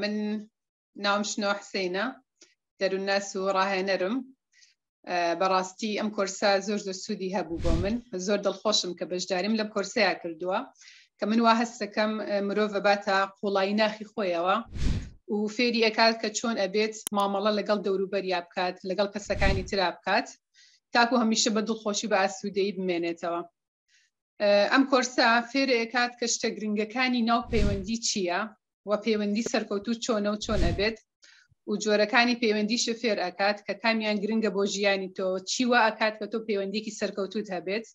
من ناوم شنو حسينة دەرو الناس و ڕاهێنەرم بەڕاستی ئەم کۆرسا زۆر سوودی هەبوو بۆ من زۆر دڵخۆشم کە بەشداریم لەم کۆرسەیە کردووە کە من وا هەستەکەم مرۆڤ باتە قوڵایی ناخی خۆیەوە و فێری ئەکات کە چۆن ئەبێت مامەڵە لەگەڵ دەوروبەریا بکات لەگەڵ کەسەکانی ترا بکات تاکو هەمیشە بە دڵخۆشی بە ئاسوودەیی بمێنێتەوە. ئەم کۆرسا فێرە ئەکات کە شتە گرنگەکانی ناو پەیوەندی چییە و پەیوەندی سەرکەوتوو چۆنە و چۆن ئەبێت و جۆرەکانی پەیوەندیشە فێر ئەکات کە کامیان گرنگە بۆ ژیانی تۆ چیوە ئەکات کە تۆ پەیوەندیکی سەرکەوتوت هەبێت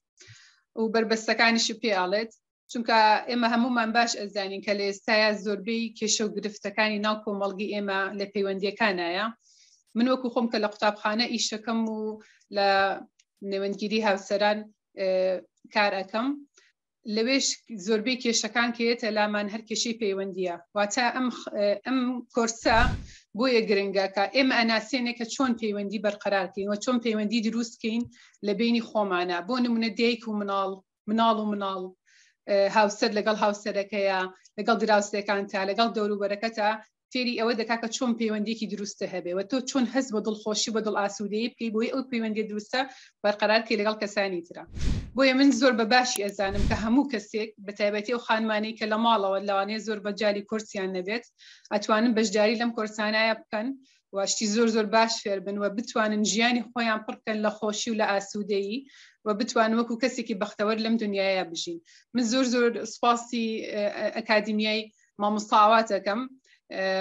و بربەستەکانیش پێڵێت چونکە ئێمە هەمومان باش ئەزانین کە لە ئێستایا زۆربەی کێشە و گرفتەکانی ناو کۆمەڵگی ئێمە لە پەیوەندیەکانایە. من وەکو خۆم کە لە قوتابخانە ئیشەکەم و لە نێوەندگیری هاوسەران کار ئەەکەم لەوێش زۆربەی کێشەکان کێتە لامان هەر کێشەی پەیوەندیە واتە ئەم کۆرسە بۆیە گرنگە کە ئێمە ئەناسێنێ کە چۆن پەیوەندی بەرقەرارکەین و چۆن پەیوەندی دروستکەین لە بینی خۆمانە بۆ نمونە دایک و مناڵ هاوسەر لەگەڵ هاوسەرەکەیە لەگەڵ دراوسێکان تا لەگەڵ دەوروبەرەکەتە فێری ئەوە دەکا کە چۆن پەیوەندێکی دروستە هەبێ و تۆ چۆن هەست بە دڵخۆشی بە دڵ ئاسوودەیی بکەی بۆی ئەو پەیوەندی دروستە بەرقەرارکەی لەگەڵ کەسانی ترە. بۆیە من زۆر بە باشی ئەزانم کە هەموو کەسێک بە تایبەتی ئەو خانمانەی کە لە ماڵەوە لەوانەیە زۆر بەجاری کورسیان نەبێت ئەتوانن بەشداری لەم کۆرسانایە بکەن واشتی زۆر باش فێر بن و بتوانن ژیانی خۆیان پڕکەن لە خۆشی و لە ئاسوودەیی و بتوانن وەکو کەسێکی بەختەوەر لەم دنیاە بژین. من زۆر سپاسی ئەکادیمیای مامۆستاوات دەکەم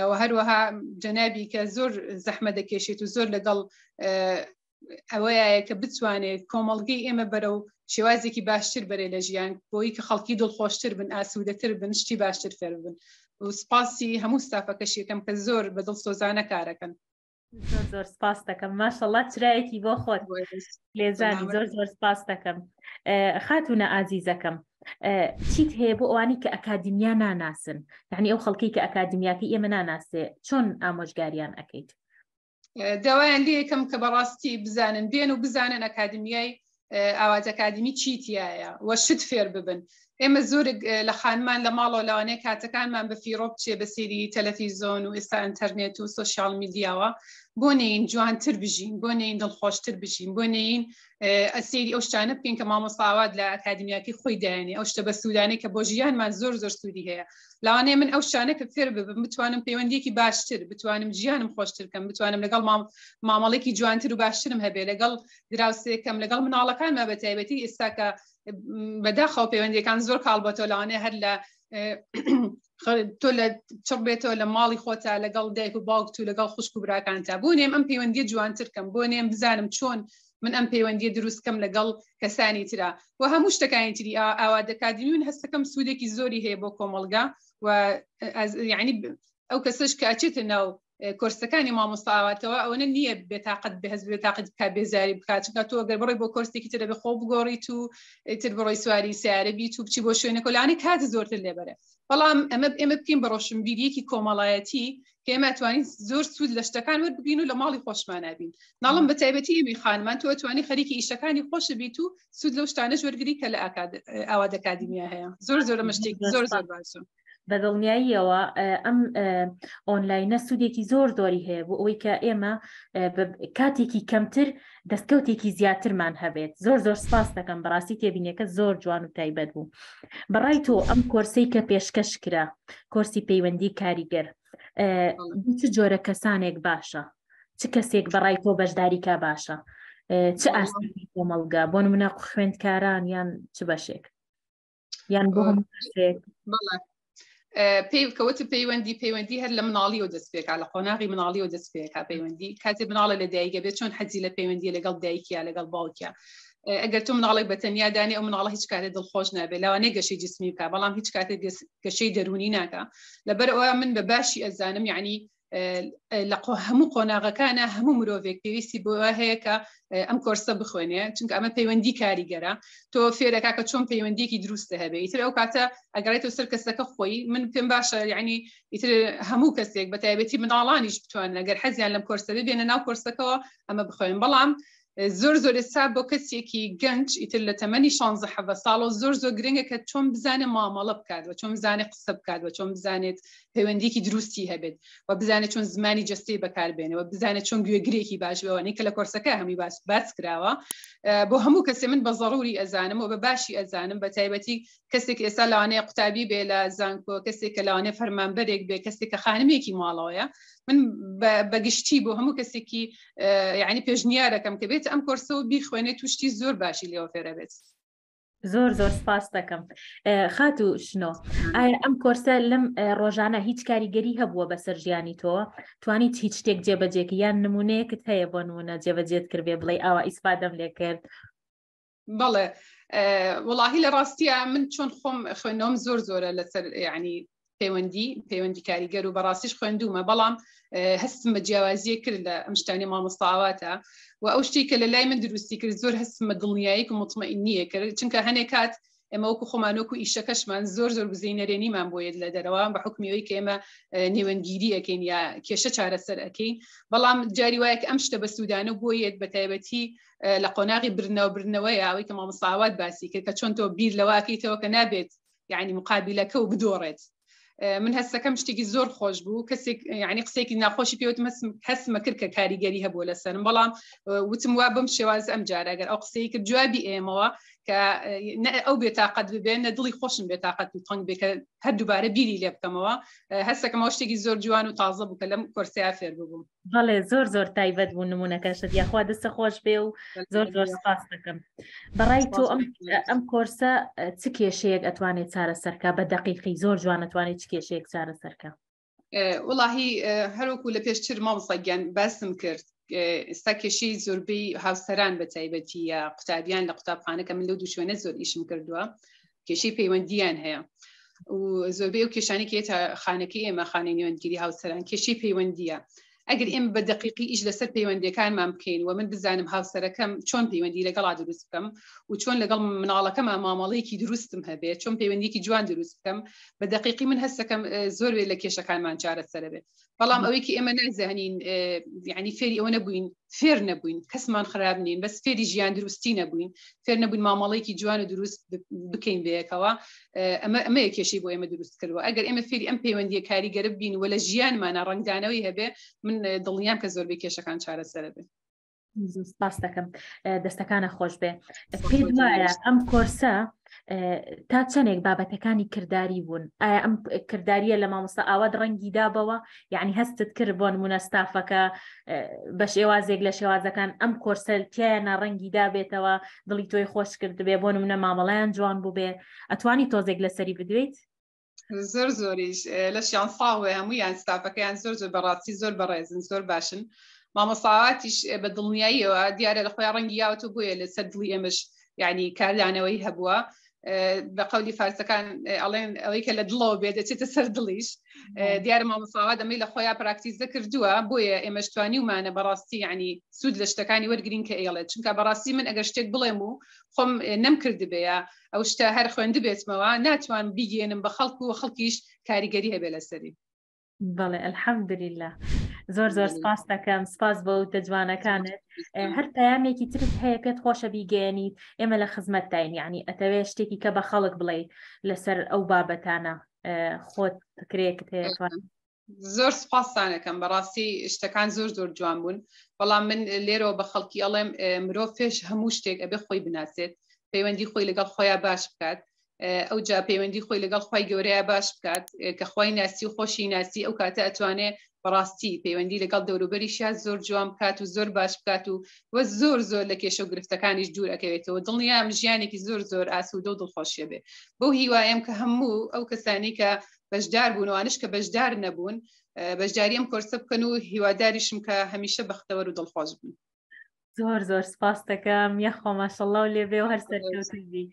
و هەروەها جەنابی کە زۆر زەحمە دەکێشێت و زۆر لەگەڵ ئەوەیە کە بتوانێت کۆمەڵگەی ئێمە بەرەو شێوازێکی باشتر بەرێ لە ژیان بۆی کە خەڵکی دڵخۆشتر بن ئاسوودەتر بن شتی باشتر فێر بن و سپاسی هەموو ستافەکەشیەکەم کە زۆر بە دڵسۆزانە کارەکەن. زۆر سپاس دەکەم ماشەڵڵا چرایەکی بۆ خۆت لێزانی زۆر سپاس دەکەم. خاتونە ئازیزەکەم چیت هەیە بۆ ئەوانی کە ئەکادیمیا ناناسن یعنی ئەو خەڵکی کە ئەکادیمیاکە ئێمە ناناسێ چۆن ئامۆژگاریان ئەەکەیت؟ داوایان لێ یەکەم کە بەڕاستی بزانن بێن و بزانن ئەکادیمیای ئاواز ئەکادیمی چیتیایە وە شت فێر ببن. ئێمە زۆر لە خانمان لە ماڵەوە لەوانەیە کاتەکانمان بە فیرۆ بچێ بە سێری تەلەڤیزۆن و ئێستا ئینتەرنێت و سۆشیال میدیاوە بۆ نین جوانتر بژین بۆ نین دڵخۆشتر بژین بۆ نین ئەسێری ئەو شتانە بکەین کە مامۆستاوات لە ئەکادیمیاکی خۆی دایانێ ئەو شتە بە سوودانەی کە بۆ ژیانمان زۆر سوودی هەیە. لەوانەیە من ئەو شتانە کە فێر ببم بتوانم پەیوەندیەکی باشتر بتوانم ژیانم خۆشتر بکەم بتوانم لەگەڵ مامەڵێکی جوانتر و باشترم هەبێ لەگەڵ دراوسێکەم لەگەڵ مناڵەکانمە بە تایبەتی ئێستا کە بەداخەوە پەیوەندیەکان زۆر کاڵبەتەوە لەوانەیە هەر لە تۆ لە چڕ بێتەوە لە ماڵی خۆتە لەگەڵ دایک و باوکت و لەگەڵ خوشک و براکانتە بۆ نێم ئەم پەیوەندیە جوانترکەم بۆ نێم بزانم چۆن من ئەم پەیوەندیە دروستکەم لەگەڵ کەسانی ترا و هەموو شتەکانی تری ئاواد ئەکادیمی من هەستەکەم سوودێکی زۆری هەیە بۆ کۆمەڵگا و یعنی ئەو کەسش کە ئەچێتە ناو کۆرسەکانی مامۆستاواتەوە ئەوەنە نییە بێتاقەت بەهەز بێتاقەت بکات بێزاری بکات چونکە تۆ ئەگەر بڕۆی بۆ کۆرسێکی ترە بە خۆ بگۆڕیت و تر بڕۆی سواری سیارە بیت و بچی بۆ شوێنە کۆلانی کات زۆرتر لێبەرە. بەڵام ئێمە بکەین بە ڕۆشنبیریەکی کۆمەڵایەتی کە ئێمە توانین زۆر سوود لە شتەکان وەربگین و لە ماڵی خۆشمان نبین. ناڵم بە تایبەتی ئێمەی خانمان تۆ توانی خەریکی ئیشەکانی خۆش بیت و سوود لەو شتانەش وەرگری کە لە ئاواد ئەکادیمیا هەیە. زۆر مەشتێک زۆر باشە. بە دڵنیاییەوە ئەم ئۆنلاینە سوودێکی زۆری هەیە بۆ ئەوەی کە ئێمە کاتێکی کەمتر دەستکەوتێکی زیاترمان هەبێت. زۆر سپاس دەکەم بەڕاستی تێبینیەکە زۆر جوان و تایبەت بوو. بەڕای تۆ ئەم کۆرسەی کە پێشکەش کرا کۆرسی پەیوەندی کاریگەر چ جۆرە کەسانێک باشە چ کەسێک بەڕای تۆ بەشداریکە باشە چ ئاستی کۆمەڵگا بۆ نمونە خوێندکاران یان چ بەشێک یان بۆ هەموو کەسێک؟ کەوتە پەیوەندی هەر لە مناڵیەوە دەست پێکا لە قۆناغی مناڵیەوە دەست پێکا پەیوەندی کاتێ مناڵە لە دایکە بێت چۆن حەزی لە پەیوەندی لەگەڵ دایکیا لەگەڵ باوکیا ئەگەر تۆ مناڵێک بە تەنیا دانی ئەو مناڵە هیچ کاتێ دڵخۆش نابێت لەوانەیە گەشەی جسمی بکە بەڵام هیچ کاتێک گەشەی دەرونی ناکە. لەبەر ئەوە من بە باشی ئەزانم یعنی لە هەموو قۆناغەکانە هەموو مرۆڤێک پێویستی بۆ هەیە کە ئەم کۆرسە بخوێنێ چونکە ئەمە پەیوەندی کاریگەرە تۆ فێرەکە کە چۆن پەیوەندیەکی دروستە هەبێت ئیتر ئەو کاتە ئەگەڕێتەوە سەر کەسەکە خۆی من پێم باشە یعنی ئیتر هەموو کەسێک بە تایبەتی مناڵانیش بتوانن ئەگەر حەزیان لەم کۆرسە ببێنە ناو کۆرسەکەەوە ئەمە بخوێن. بەڵام زۆر زۆر ئێستا بۆ کەسێکی گەنج ئیتر لە تەمەنی 16 ساڵەوە زۆر زۆر گرنگە کە چۆن بزانێت مامەڵە بکات و چۆن بزانێت قسە بکات و چۆن بزانێت پەیوەندیکی دروستی هەبێت و بزانێت چۆن زمانی جستەی بەکاربێنەوە بزانێت چۆن گوێگرێکی باش بەوەی کە لە کۆرسەکە هەمی باس کراوە بۆ هەموو کەسێ من بە ضروری ئەزانم و بە باشی ئەزانم بە تایبەتی کەسێک ئێستا لەوانەیە قوتابی بێ لە زانکۆ کەسێک کە لەوانەیە فەرمانبەرێک بێ کەسێک کە خانمێکی ماڵەوەیە من بەگشتی بۆ هەموو کەسێکی یعنی پێشنیارەکەم کە بێت ئەم کۆرسەوە بیخوێنێت توشتی زۆر باشی لێوە فێرە بێت. زۆر سپاس دەکەم. خاتو شنۆ ئایا ئەم کۆرسە لەم ڕۆژانە هیچ کاریگەری هەبووە بەسەر ژیانی تۆ توانیت هیچ شتێک جێبەجێکی یان نمونەیەکت هەیە بۆ نمونە جێبەجێت کردێ بڵێ ئاوا ئیسپادەم لێ کرد؟ بەڵێ وڵاهی لە ڕاستیە من چۆن خۆم خوێندنەوەم زۆرە لەسەر یعنی پەیوەندی کاریگەر و بەڕاستیش خوێندومە بەڵام هەستم بە جیاوازیە کرد لە ئەم شتانی مامۆستاواتە و ئەو شتێک کە لە لای من دروستی کرد زۆر هەستم بە دڵنیایی و مطمئنیە کرد چونکە هەنێک کات ئێمە وەکو خۆمانۆک و ئیشەکەشمان زۆر بزینەرێنیمان بۆیێت لە دەرەوە بە حکمیەوەی کە ئێمە نێوەنگیری ئەەکەین یا کێشە چارەسەر ئەەکەین بەڵام جاری وایە کە ئەم شتە بە سوودانە بۆیێت بە تایبەتی لە قۆناغی برنەوەی ئەوەی کە مامۆستاوات باسی کرد کە چۆن تۆ بیر لەواکەیتەوە کە نابێت یعنی مقابلەکە و بدۆڕێت. من هەستەکەم شتێکی زۆر خۆش بوو کەسێک یعنی قسێکی ناخۆشی پێوتم هەستمە کرد کە کاریگەری هەبوو لەسەرم بەڵام وتم وا بم شێواز ئەم جارە ئەگەر ئەو قسەی کرد جوابی ئێمەوە کە ئەو بێتاقەت ببێن نە دڵی خۆشم بێتاقەت و تەنگ بێ کە هەر دووبارە بیری لێ بکەمەوە هەستەکەمەوە شتێکی زۆر جوان و تازە بوو کە لەم کۆرسیا فێر ببووم. بەڵێ زۆر تایبەت بوو نمونونەکەشت یاخوا دەستە خۆش بێ و زۆر سپاس دەکەم. بەڕای تۆ ئەم کۆرسە چ کێشەیەک ئەتوانێت چارەسەرکە بە دەقیقی زۆر جوان ئەتوانێت چ کێشەیەک چارەسەرکە؟ وڵاهی هەروەکو لە پێشتر مامۆستاگیان باسم کرد ئێستا کێشەی زۆربەی هاوسەران بە تایبەتی یا قوتابیان لە قوتابخانەکە من لەو دوو شوێنە زۆر ئیشم کردووە کێشەی پەیوەندیان هەیە و زۆربەی و کێشانی کە خانەکەی ئێمە خانەی نێوەندگیری هاوسەران کێشەی پەیوەندیە ئەگەر ئێمە بە دقیقی ئیش لەسەر پەیوەندیەکانمان بکەین و من بزانم هاوسەرەکەم چۆن پەیوەندی لەگەڵا دروست بکەم و چۆن لەگەڵ مناڵەکەمان مامەڵەیەکی دروستم هەبێت چۆن پەیوەندیکی جوان دروست بکەم بە دقیقی من هەستەکەم زۆر وێ لە کێشەکانمان چارەسەر بێت بەڵام ئەوەی کە ئێمە نازانین یعنی فێری ئەوە نەبووین فێر نەبووین کەسمان خراپ نین بەس فێری ژیان دروستی نەبووین فێر نەبووین مامەڵەیەکی جوان و دروست بکەین بەیەکەوە ئەمە کێشەی بۆ ئێمە دروست کردووە ئەگەر ئێمە فێری ئەم پەیوەندیە کاریگەرە بین و لە ژیانمانە ڕنگدانەوەی هەبێ من دڵنیام کە زۆربەی کێشەکان چارەسەر بێ. سپاس دەکەم دەستەکانە خۆش بێ. پێ وایە ئەم کۆرسە تا چەندێک بابەتەکانی کردداری بوون ئایا ئەم کردداریە لە مامۆستا ئاوات ڕەنگی دابەوە یعنی هەستت کرد بۆ نمونە ستافەکە بە شێوازێک لە شێوازەکان ئەم کۆرسە تایە ڕەنگی دابێتەوە دڵی تۆی خۆش کرد بێ بۆ نمونە مامەڵەیان جوان بوو بێ ئەتوانی تۆزێک لەسەری بدوێت؟ زۆریش لە شیان ساڵێ هەموویان ستافەکەیان زۆر بەڕاستی زۆر بەڕێزن زۆر باشن مامۆستاواتیش بە دڵنیاییەوە دیارە لە خۆیان ڕەنگی یاوەتە بووە لە سەر دڵی ئێمەش یعنی کاردانەوەی هەبووە بە قەولی فارسەکان ئەڵێن ئەوەی کە لە دڵەوە بێ دەچێتە سەر دڵیش دیارە مامۆستاوات دەمەی لە خۆیان پراکتیزە کردووە بۆیە ئێمەش توانیومانە بەڕاستی یعنی سوود لە شتەکانی وەرگرین کە ئێڵێت چونکە بەڕاستی من ئەگەر شتێک بڵێم و خۆم نەمکرد بێە ئەو شتە هەر خوێند بێتمەوە ناتوان بیگێنم بە خەڵک و خەڵکیش کاریگەری هەبێ لەسەری. بەڵێ ئەلحەمدولیلا زۆر سپاس دەکەم سپاس بۆ جوانەکانت هەر پەیامێکی ترت هەیە پێت خۆشە بیگەێنیت ئێمە لە خزمەتتاین یعنی ئەتەوێ شتێکی کە بە خەڵک بڵێ لەسەر ئەو بابەتانە خۆت فکرێکت هەیە؟ زۆر سپاسانەکەم بەڕاستی شتەکان زۆر جوان بوون بەڵام من لێرەوە بە خەڵکی ئەڵێم مرۆڤ پێش هەموو شتێک ئەبێ خۆی بناسێت پەیوەندی خۆی لەگەڵ خۆیان باش بکات ئەو جا پەیوەندی خۆی لەگەڵ خۆی گەورەیە باش بکات کە خۆی ناسی و خۆشی ناسی ئەو کاتە ئەتوانێت بەڕاستی پەیوەندی لەگەڵ دەوروبەریشیا زۆر جوان بکات و زۆر باش بکات و وە زۆر لە کێشە و گرفتەکانیش دوور ئەکەوێتەوە دڵنیام ژیانێکی زۆر ئاسوودە و دڵخۆشیە بێ بۆ هیوایم کە هەموو ئەو کەسانی کە بەشدار بوون وانش کە بەشدار نەبوون بەشداری ئەم کۆرسە بکەن و هیواداریشم کە هەمیشە بەختەوەر و دڵخۆش بن. زۆر سپاس دەکەم یەخۆ ماشەڵڵا و لێبێ و هەر سەرکەوتوی